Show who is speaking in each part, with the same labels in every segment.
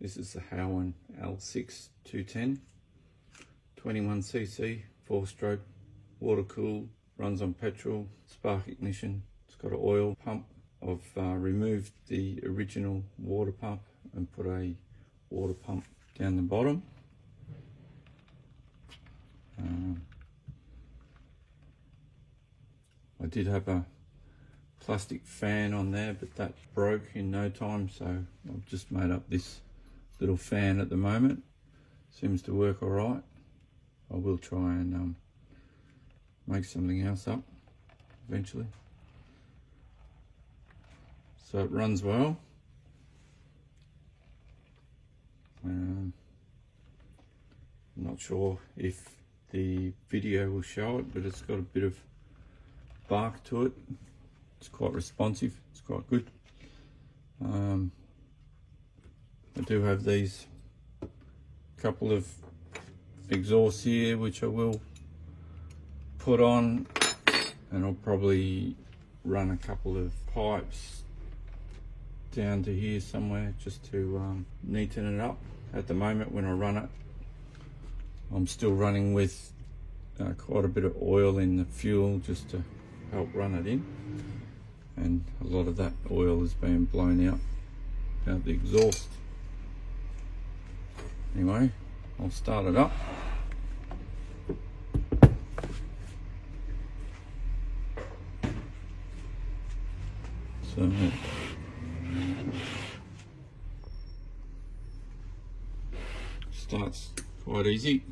Speaker 1: This is the HOWIN L6 210, 21cc, 4-stroke, water cooled, runs on petrol, spark ignition. It's got an oil pump. I've removed the original water pump and put a water pump down the bottom. I did have a plastic fan on there, but that broke in no time, so I've just made up this little fan at the moment. Seems to work all right. I will try and make something else up eventually. So it runs well. I'm not sure if the video will show it, but it's got a bit of bark to it. It's quite responsive, it's quite good. I do have these couple of exhausts here which I will put on, and I'll probably run a couple of pipes down to here somewhere just to neaten it up. At the moment when I run it, I'm still running with quite a bit of oil in the fuel just to help run it in, and a lot of that oil is being blown out the exhaust. Anyway, I'll start it up. So starts quite easy.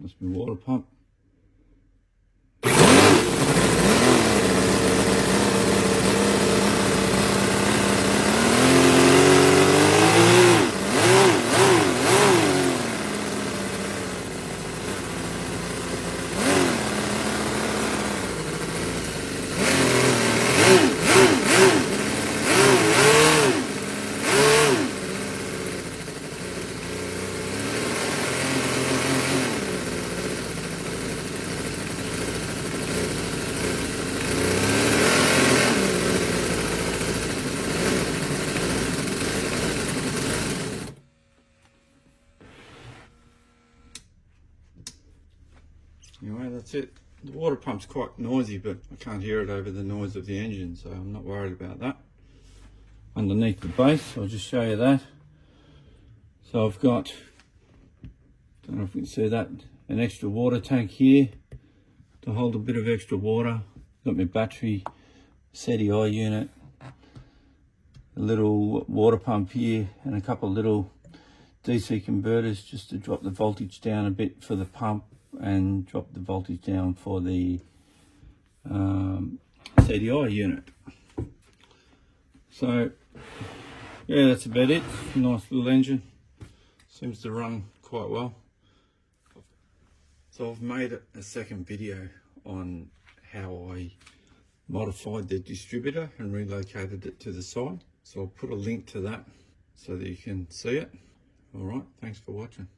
Speaker 1: That's my water pump. Anyway, that's it. The water pump's quite noisy, but I can't hear it over the noise of the engine, so I'm not worried about that. Underneath the base, I'll just show you that. So I've got, don't know if you can see that, an extra water tank here to hold a bit of extra water. Got my battery HOWIN unit, a little water pump here, and a couple of little DC converters just to drop the voltage down a bit for the pump and drop the voltage down for the HOWIN unit. So yeah, that's about it. Nice little engine, seems to run quite well. So I've made a second video on how I modified the distributor and relocated it to the side, so I'll put a link to that so that you can see it. All right, thanks for watching.